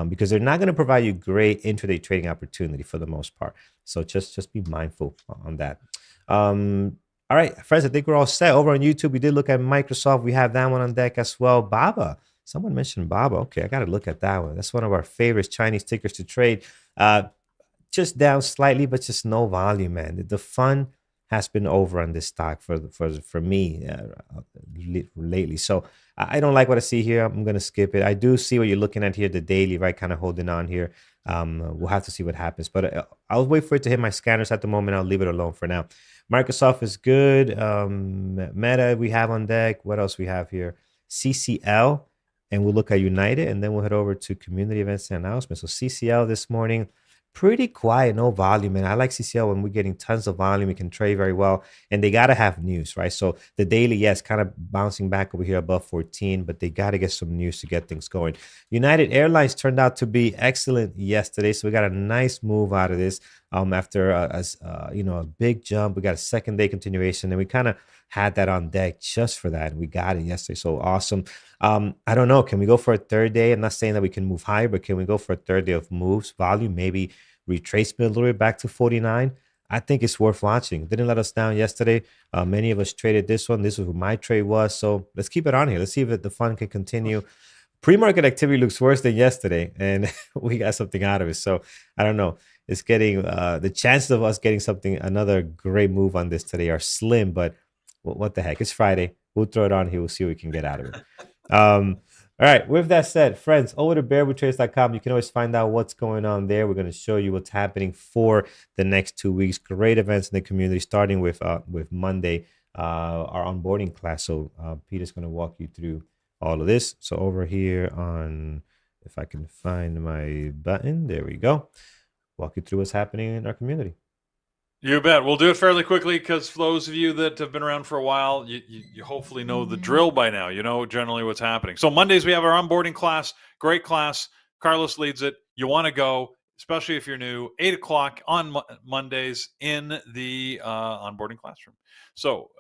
because they're not going to provide you great intraday trading opportunity for the most part. So just be mindful on that. All right, friends, I think we're all set. Over on YouTube, we did look at Microsoft. We have that one on deck as well. Baba. Someone mentioned Baba. Okay, I got to look at that one. That's one of our favorite Chinese tickers to trade. Just down slightly, but just no volume, man. The fun has been over on this stock for me lately. So I don't like what I see here. I'm gonna skip it. I do see what you're looking at here, the daily, right? Kind of holding on here. We'll have to see what happens, but I'll wait for it to hit my scanners at the moment. I'll leave it alone for now. Microsoft is good. Meta we have on deck. What else we have here? CCL, and we'll look at United, and then we'll head over to community events and announcements. So CCL this morning, pretty quiet, no volume. And I like CCL when we're getting tons of volume. We can trade very well. And they got to have news, right? So the daily, yes, kind of bouncing back over here above 14, but they got to get some news to get things going. United Airlines turned out to be excellent yesterday. So we got a nice move out of this after a big jump. We got a second day continuation, and we kind of had that on deck just for that. We got it yesterday. So awesome. I don't know. Can we go for a third day? I'm not saying that we can move higher, but can we go for a third day of moves, volume, maybe retracement a little bit back to 49? I think it's worth watching. Didn't let us down yesterday. Many of us traded this one. This was what my trade was. So let's keep it on here. Let's see if the fun can continue. Pre-market activity looks worse than yesterday, and we got something out of it. So I don't know. It's getting the chances of us getting another great move on this today are slim, but what the heck? It's Friday. We'll throw it on here. We'll see what we can get out of it. All right. With that said, friends, over to bearwithtrades.com, you can always find out what's going on there. We're going to show you what's happening for the next 2 weeks. Great events in the community, starting with Monday, our onboarding class. So Peter's going to walk you through all of this. So over here on, if I can find my button, there we go. Walk you through what's happening in our community. You bet. We'll do it fairly quickly because for those of you that have been around for a while, you hopefully know the drill by now. You know generally what's happening. So Mondays, we have our onboarding class. Great class. Carlos leads it. You want to go, especially if you're new, 8 o'clock on Mondays in the onboarding classroom. So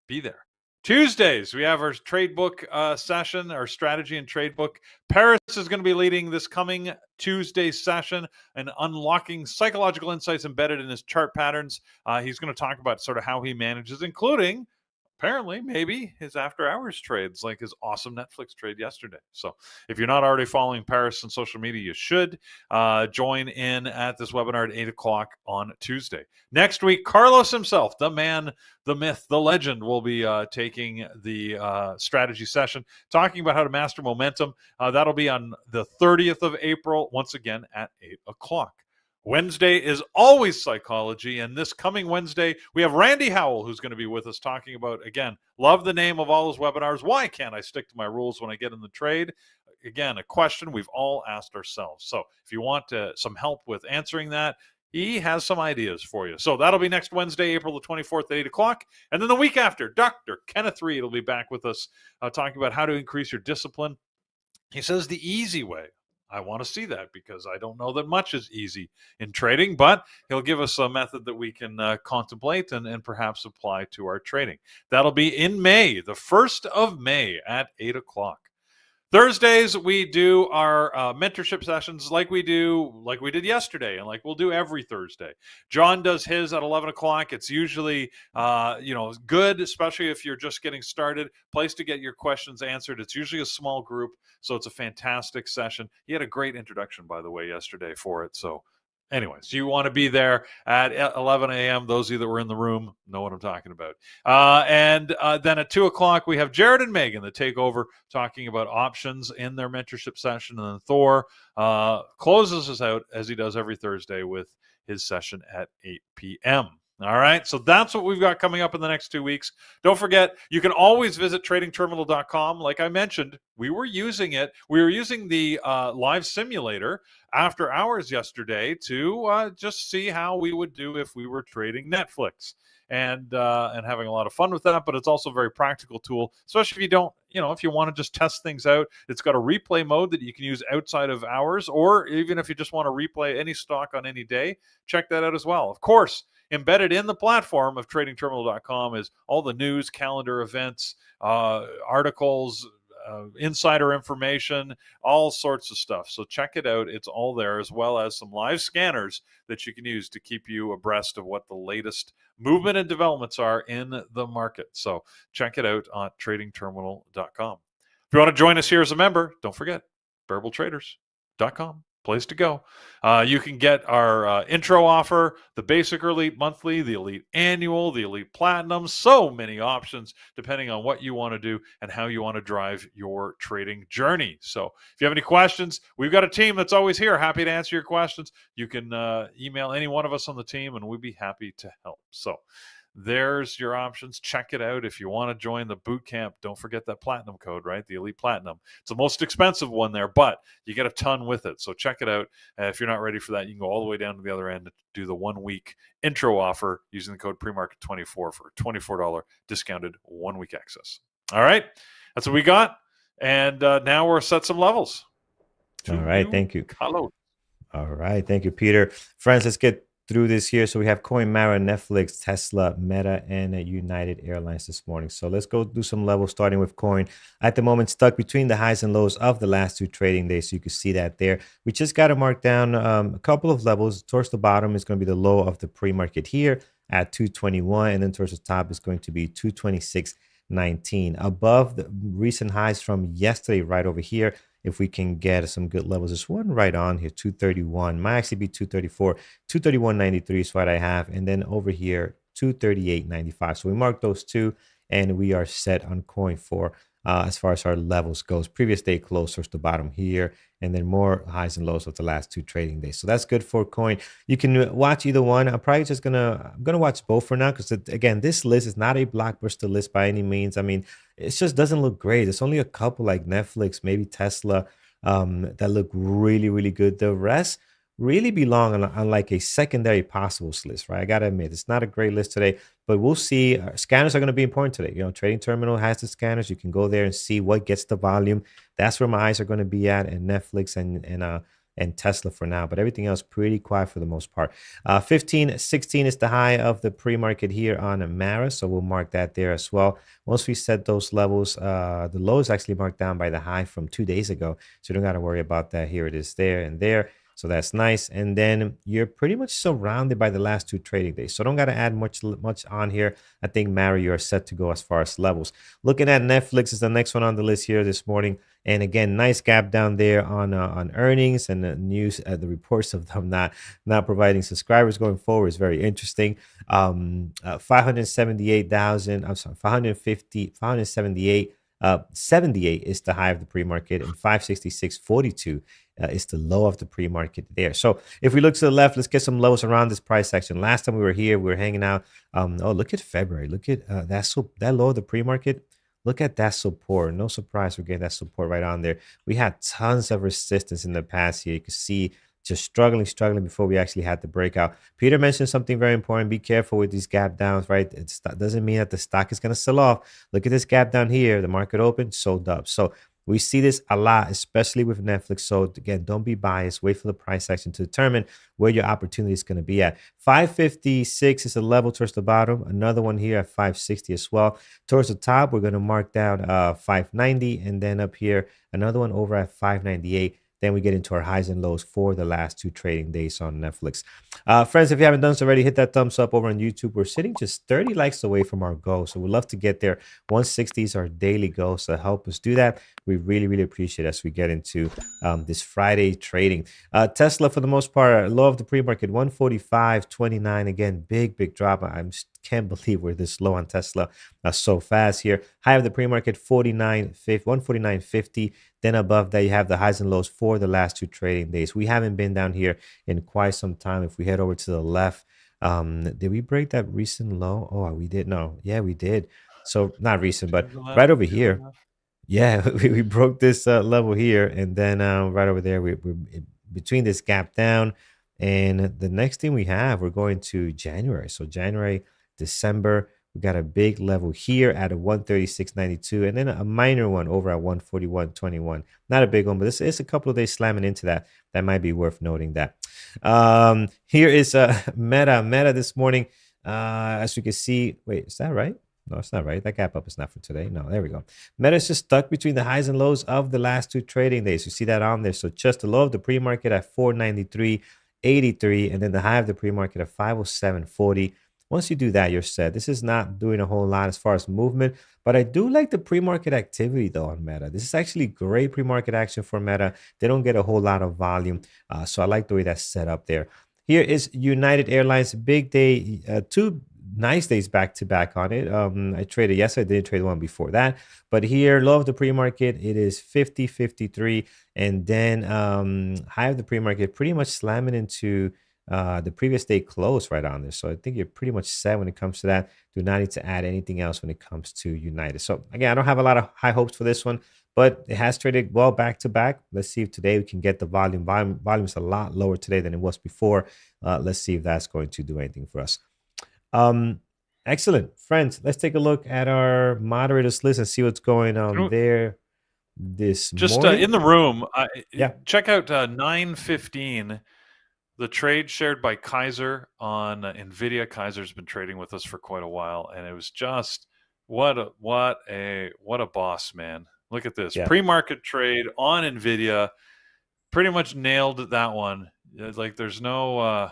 be there. Tuesdays, we have our trade book session, our strategy and trade book. Paris is going to be leading this coming Tuesday session and unlocking psychological insights embedded in his chart patterns. He's going to talk about sort of how he manages, including apparently maybe his after hours trades, like his awesome Netflix trade yesterday. So if you're not already following Paris on social media, you should join in at this webinar at 8 o'clock on Tuesday. Next week, Carlos himself, the man, the myth, the legend, will be taking the strategy session, talking about how to master momentum. That'll be on the 30th of April, once again at 8 o'clock. Wednesday is always psychology, and this coming Wednesday, we have Randy Howell, who's going to be with us talking about, again, love the name of all his webinars. Why can't I stick to my rules when I get in the trade? Again, a question we've all asked ourselves. So if you want some help with answering that, he has some ideas for you. So that'll be next Wednesday, April the 24th at 8 o'clock. And then the week after, Dr. Kenneth Reed will be back with us talking about how to increase your discipline. He says the easy way. I want to see that because I don't know that much is easy in trading, but he'll give us a method that we can contemplate and perhaps apply to our trading. That'll be in May, the 1st of May at 8 o'clock. Thursdays, we do our mentorship sessions like we did yesterday, and like we'll do every Thursday. John does his at 11 o'clock. It's usually, good, especially if you're just getting started. Place to get your questions answered. It's usually a small group, so it's a fantastic session. He had a great introduction, by the way, yesterday for it, so anyways, you want to be there at 11 a.m. Those of you that were in the room know what I'm talking about. And then at 2 o'clock, we have Jared and Megan that take over talking about options in their mentorship session. And then Thor closes us out, as he does every Thursday, with his session at 8 p.m. All right, so that's what we've got coming up in the next 2 weeks. Don't forget, you can always visit tradingterminal.com. Like I mentioned, we were using it. We were using the live simulator after hours yesterday to just see how we would do if we were trading Netflix, and having a lot of fun with that. But it's also a very practical tool, especially if you don't, if you want to just test things out. It's got a replay mode that you can use outside of hours, or even if you just want to replay any stock on any day, check that out as well. Of course, embedded in the platform of tradingterminal.com is all the news, calendar, events, articles, insider information, all sorts of stuff. So check it out. It's all there, as well as some live scanners that you can use to keep you abreast of what the latest movement and developments are in the market. So check it out on tradingterminal.com. If you want to join us here as a member, don't forget, bearabletraders.com. Place to go. You can get our intro offer, the basic elite monthly, the elite annual, the elite platinum. So many options depending on what you want to do and how you want to drive your trading journey. So if you have any questions, we've got a team that's always here, happy to answer your questions. You can email any one of us on the team and we'd be happy to help. So there's your options. Check it out. If you want to join the boot camp, don't forget that platinum code, right? The elite platinum. It's the most expensive one there, but you get a ton with it. So check it out. If you're not ready for that, you can go all the way down to the other end and do the 1 week intro offer using the code PreMarket24 for a $24 discounted 1 week access. All right. That's what we got. And now we're set some levels. All right. Thank you. Hello. All right. Thank you, Peter. Friends, let's get through this here. So we have Coin, Mara, Netflix, Tesla, Meta, and United Airlines this morning. So let's go do some levels, starting with Coin. At the moment, stuck between the highs and lows of the last 2 trading days. So you can see that there. We just got to mark down a couple of levels. Towards the bottom is going to be the low of the pre-market here at 221. And then towards the top is going to be 226.19. Above the recent highs from yesterday, right over here, if we can get some good levels. There's one right on here, 231. Might actually be 234. 231.93 is what I have. And then over here, 238.95. So we mark those two, and we are set on Coin for as far as our levels goes. Previous day close towards the bottom here, and then more highs and lows of the last 2 trading days. So that's good for Coin. You can watch either one. I'm probably just I'm gonna watch both for now, because again, this list is not a blockbuster list by any means. I mean, it just doesn't look great. It's only a couple like Netflix, maybe Tesla, that look really, really good. The rest really belong on like a secondary possibles list, right? I gotta admit, it's not a great list today, but we'll see. Scanners are going to be important today. Trading Terminal has the scanners. You can go there and see what gets the volume. That's where my eyes are going to be at, and Netflix and Tesla for now, but everything else pretty quiet for the most part. 15.16 is the high of the pre-market here on Mara, so we'll mark that there as well. Once we set those levels, the low is actually marked down by the high from 2 days ago, so you don't got to worry about that. Here it is, there and there. So that's nice. And then you're pretty much surrounded by the last 2 trading days. So don't got to add much on here. I think, Mara, you're set to go as far as levels. Looking at Netflix is the next one on the list here this morning. And again, nice gap down there on earnings and the news, the reports of them not providing subscribers going forward is very interesting. 578,000. I'm sorry, 578. 78 is the high of the pre-market, and 566.42 is the low of the pre-market there. So if we look to the left, let's get some lows around this price section. Last time we were here, we were hanging out. Oh, look at February. Look at that low of the pre-market. Look at that support. No surprise we're getting that support right on there. We had tons of resistance in the past here. You can see just struggling before we actually had the breakout. Peter mentioned something very important. Be careful with these gap downs, right? It doesn't mean that the stock is going to sell off. Look at this gap down here. The market opened, sold up. So we see this a lot, especially with Netflix. So again, don't be biased. Wait for the price action to determine where your opportunity is going to be at. 556 is a level towards the bottom. Another one here at 560 as well. Towards the top, we're going to mark down 590, and then up here, another one over at 598. Then we get into our highs and lows for the last 2 trading days on Netflix. Friends, if you haven't done so already, hit that thumbs up over on YouTube. We're sitting just 30 likes away from our goal, so we'd love to get there. 160 is our daily goal, so help us do that. We really, really appreciate it as we get into this Friday trading. Tesla, for the most part, low of the pre-market, 145.29. Again, big drop. I can't believe we're this low on Tesla so fast here. High of the pre-market, 149.50. Then above that, you have the highs and lows for the last 2 trading days. We haven't been down here in quite some time. If we head over to the left, Did we break that recent low? Oh, we did. No, yeah, we did. So not recent, but 211, right over here. 211. Yeah, we broke this level here, and then right over there, we're between this gap down, and the next thing we have, we're going to January. So January, December, we got a big level here at a 136.92, and then a minor one over at 141.21. Not a big one, but it's a couple of days slamming into that. That might be worth noting that. Here is Meta this morning. As you can see, wait, is that right? No, it's not right. That gap up is not for today. No, there we go. Meta is just stuck between the highs and lows of the last 2 trading days. You see that on there. So just the low of the pre-market at 493.83, and then the high of the pre-market at 507.40. Once you do that, you're set. This is not doing a whole lot as far as movement, but I do like the pre-market activity though on Meta. This is actually great pre-market action for Meta. They don't get a whole lot of volume, so I like the way that's set up there. Here is United Airlines, big day, 2 nice days back to back on it. I traded yesterday, I didn't trade one before that, but here low of the pre-market, it is 50.53, and then high of the pre-market pretty much slamming into the previous day close right on this. So I think you're pretty much set when it comes to that. Do not need to add anything else when it comes to United. So again, I don't have a lot of high hopes for this one, but it has traded well back to back. Let's see if today we can get the volume. Volume is a lot lower today than it was before. Let's see if that's going to do anything for us. Excellent, friends. Let's take a look at our moderators list and see what's going on there this morning. In the room, yeah. Check out 9:15, the trade shared by Kaiser on Nvidia. Kaiser's been trading with us for quite a while, and it was just what a boss, man. Look at this pre-market trade on Nvidia. Pretty much nailed that one. Like there's no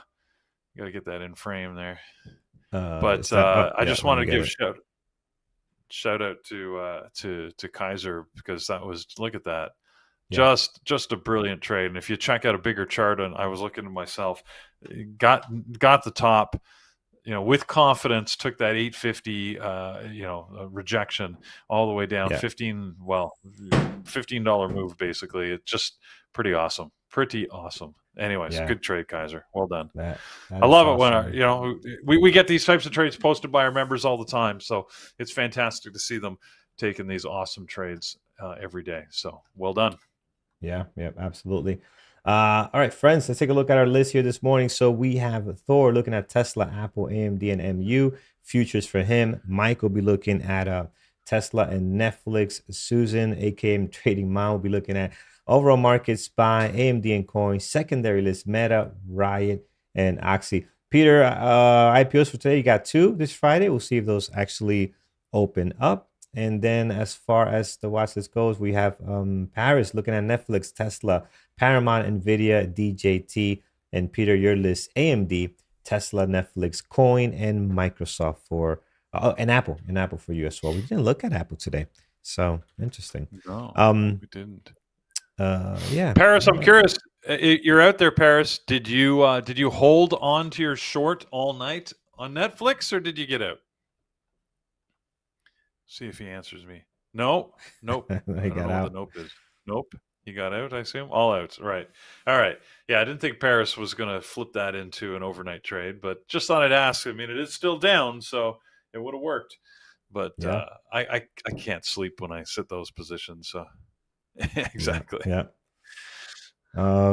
you got to get that in frame there. But I just want to give shout out to Kaiser, because that was, look at that, just a brilliant trade. And if you check out a bigger chart, and I was looking at myself, got the top, with confidence, took that 850 rejection all the way down, $15 move basically. It's just pretty awesome. Anyways, good trade, Kaiser. Well done. I love it when we get these types of trades posted by our members all the time. So it's fantastic to see them taking these awesome trades every day. So well done. Yeah, absolutely. All right, friends, let's take a look at our list here this morning. So we have Thor looking at Tesla, Apple, AMD, and MU futures for him. Mike will be looking at Tesla and Netflix. Susan, aka Trading Mom, will be looking at overall market, SPY, AMD and coins, secondary list, Meta, Riot, and Oxy. Peter, IPOs for today, you got 2 this Friday. We'll see if those actually open up. And then as far as the watch list goes, we have Paris looking at Netflix, Tesla, Paramount, Nvidia, DJT, and Peter, your list, AMD, Tesla, Netflix, Coin, and Microsoft for, and Apple for you as well. We didn't look at Apple today. So interesting. No, we didn't. Paris, I'm curious. You're out there, Paris. Did you hold on to your short all night on Netflix, or did you get out? See if he answers me. Nope. I don't know what the nope is. Nope. You got out, I assume? All out. Right. All right. Yeah, I didn't think Paris was going to flip that into an overnight trade, but just thought I'd ask. I mean, it is still down, so it would have worked. But I can't sleep when I sit those positions, so... Exactly.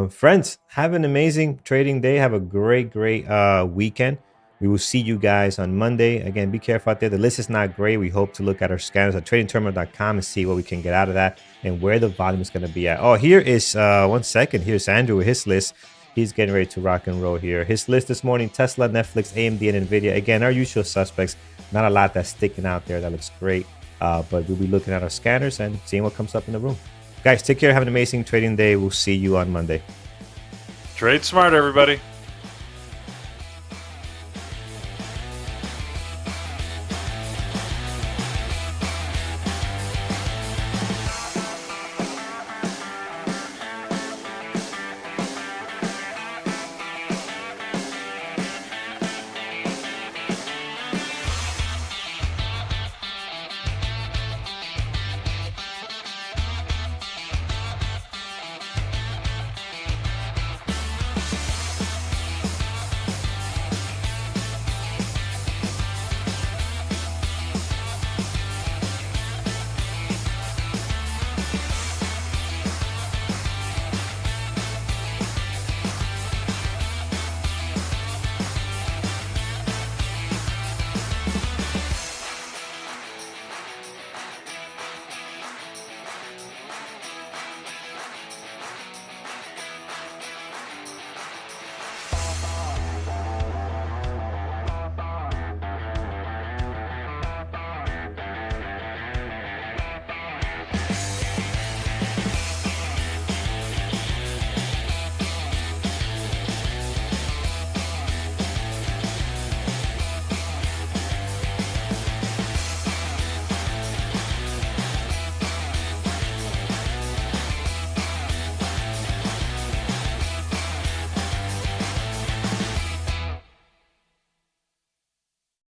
Friends, have an amazing trading day. Have a great weekend. We will see you guys on Monday. Again, be careful out there. The list is not great. We hope to look at our scanners at tradingterminal.com and see what we can get out of that and where the volume is going to be at. Oh, here is 1 second. Here's Andrew with his list. He's getting ready to rock and roll here. His list this morning: Tesla, Netflix, AMD, and Nvidia. Again, our usual suspects. Not a lot that's sticking out there. That looks great. But we'll be looking at our scanners and seeing what comes up in the room. Guys, take care. Have an amazing trading day. We'll see you on Monday. Trade smart, everybody.